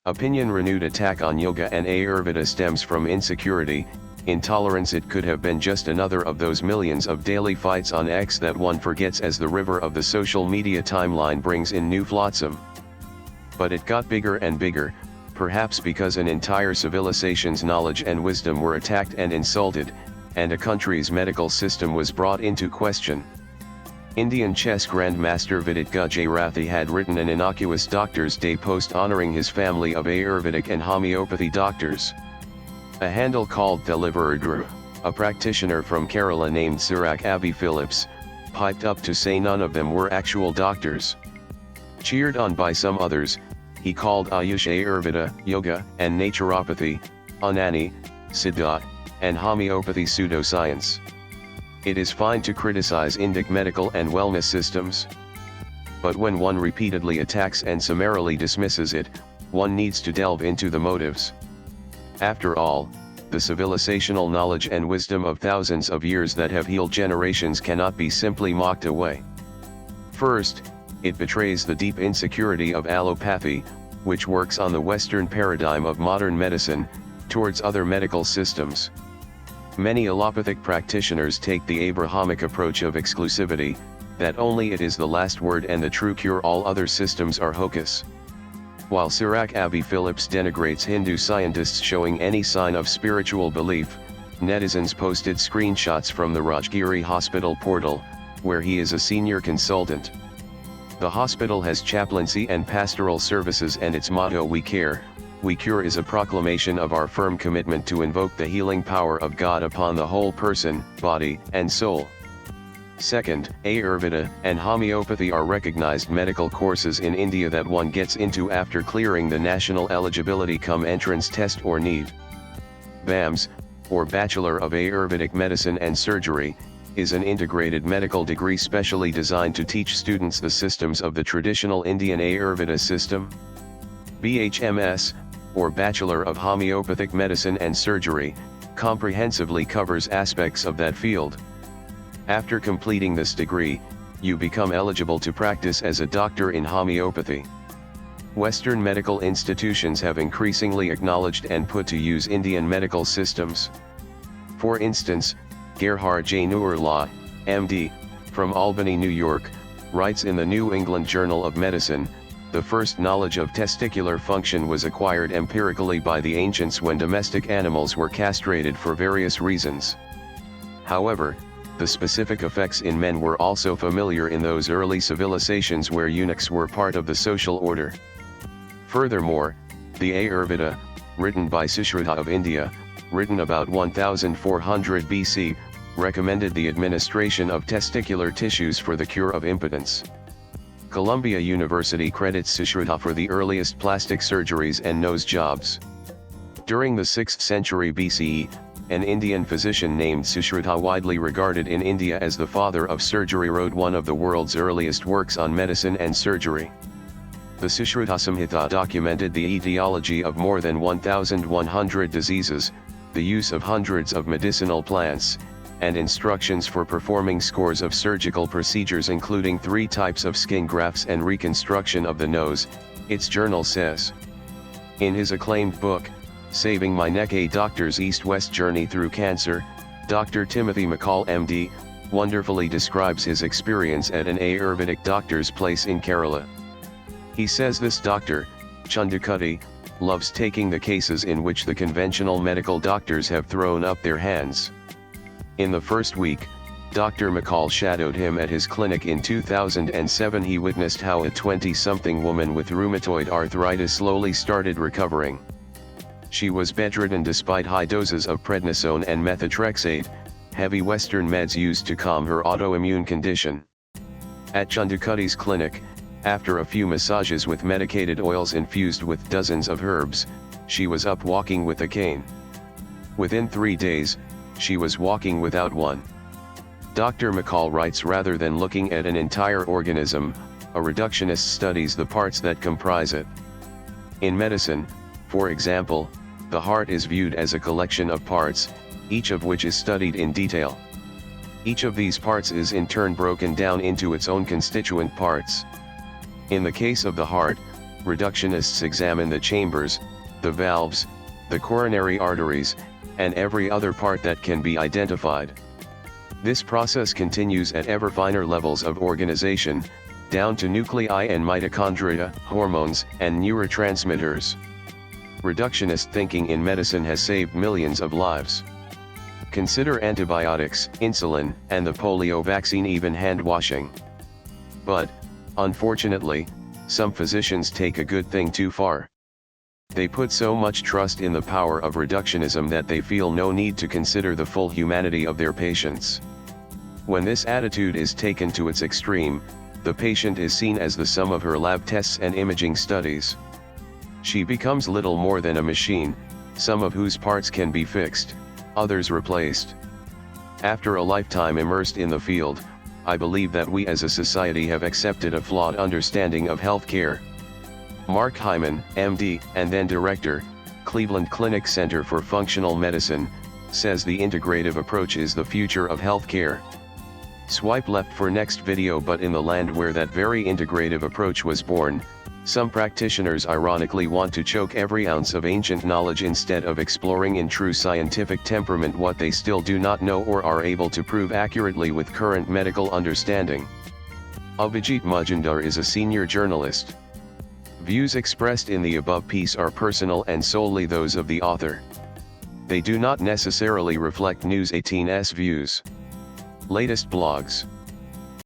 Opinion renewed attack on yoga and Ayurveda stems from insecurity, intolerance. It could have been just another of those millions of daily fights on X that one forgets as the river of the social media timeline brings in new flotsam. But it got bigger and bigger, perhaps because an entire civilization's knowledge and wisdom were attacked and insulted, and a country's medical system was brought into question. Indian chess grandmaster Vidit Gujarathi had written an innocuous Doctor's Day post honoring his family of Ayurvedic and homeopathy doctors. A handle called Deliverer, a practitioner from Kerala named Sirak Abhi Phillips, piped up to say none of them were actual doctors. Cheered on by some others, he called Ayush Ayurveda, yoga, and naturopathy, Unani, Siddha, and homeopathy pseudoscience. It is fine to criticize Indic medical and wellness systems. But when one repeatedly attacks and summarily dismisses it, one needs to delve into the motives. After all, the civilizational knowledge and wisdom of thousands of years that have healed generations cannot be simply mocked away. First, it betrays the deep insecurity of allopathy, which works on the Western paradigm of modern medicine, towards other medical systems. Many allopathic practitioners take the Abrahamic approach of exclusivity, that only it is the last word and the true cure, all other systems are hocus. While Sirak Abhi Phillips denigrates Hindu scientists showing any sign of spiritual belief, netizens posted screenshots from the Rajgiri hospital portal, where he is a senior consultant. The hospital has chaplaincy and pastoral services, and its motto "We Care, We Cure" is a proclamation of our firm commitment to invoke the healing power of God upon the whole person, body, and soul. Second, Ayurveda and homeopathy are recognized medical courses in India that one gets into after clearing the National Eligibility Cum Entrance Test or NEET. BAMS, or Bachelor of Ayurvedic Medicine and Surgery, is an integrated medical degree specially designed to teach students the systems of the traditional Indian Ayurveda system. BHMS, or Bachelor of Homeopathic Medicine and Surgery, comprehensively covers aspects of that field. After completing this degree, you become eligible to practice as a doctor in homeopathy. Western medical institutions have increasingly acknowledged and put to use Indian medical systems. For instance, Gerhard J. Nuerla, MD, from Albany, New York, writes in the New England Journal of Medicine, "The first knowledge of testicular function was acquired empirically by the ancients when domestic animals were castrated for various reasons. However, the specific effects in men were also familiar in those early civilizations where eunuchs were part of the social order." Furthermore, the Ayurveda, written by Sushruta of India, written about 1400 BC, recommended the administration of testicular tissues for the cure of impotence. Columbia University credits Sushruta for the earliest plastic surgeries and nose jobs. During the 6th century BCE, an Indian physician named Sushruta, widely regarded in India as the father of surgery, wrote one of the world's earliest works on medicine and surgery. The Sushruta Samhita documented the etiology of more than 1,100 diseases, the use of hundreds of medicinal plants, and instructions for performing scores of surgical procedures including 3 types of skin grafts and reconstruction of the nose, its journal says. In his acclaimed book, Saving My Neck: A Doctor's East-West Journey Through Cancer, Dr. Timothy McCall MD, wonderfully describes his experience at an Ayurvedic doctor's place in Kerala. He says this doctor, Chandakutty, loves taking the cases in which the conventional medical doctors have thrown up their hands. In the first week, Dr. McCall shadowed him at his clinic in 2007. He witnessed how a 20-something woman with rheumatoid arthritis slowly started recovering. She was bedridden despite high doses of prednisone and methotrexate, heavy Western meds used to calm her autoimmune condition. At Chandakutty's clinic, after a few massages with medicated oils infused with dozens of herbs, she was up walking with a cane. Within 3 days, she was walking without one. Dr. McCall writes, rather than looking at an entire organism, a reductionist studies the parts that comprise it. In medicine, for example, the heart is viewed as a collection of parts, each of which is studied in detail. Each of these parts is in turn broken down into its own constituent parts. In the case of the heart, reductionists examine the chambers, the valves, the coronary arteries, and every other part that can be identified. This process continues at ever finer levels of organization, down to nuclei and mitochondria, hormones, and neurotransmitters. Reductionist thinking in medicine has saved millions of lives. Consider antibiotics, insulin, and the polio vaccine, even hand washing. But, unfortunately, some physicians take a good thing too far. They put so much trust in the power of reductionism that they feel no need to consider the full humanity of their patients. When this attitude is taken to its extreme, the patient is seen as the sum of her lab tests and imaging studies. She becomes little more than a machine, some of whose parts can be fixed, others replaced. After a lifetime immersed in the field, I believe that we as a society have accepted a flawed understanding of healthcare. Mark Hyman, MD, and then Director, Cleveland Clinic Center for Functional Medicine, says the integrative approach is the future of healthcare. Swipe left for next video. But in the land where that very integrative approach was born, some practitioners ironically want to choke every ounce of ancient knowledge instead of exploring in true scientific temperament what they still do not know or are able to prove accurately with current medical understanding. Abhijit Majumdar is a senior journalist. Views expressed in the above piece are personal and solely those of the author. They do not necessarily reflect News 18's views. Latest blogs.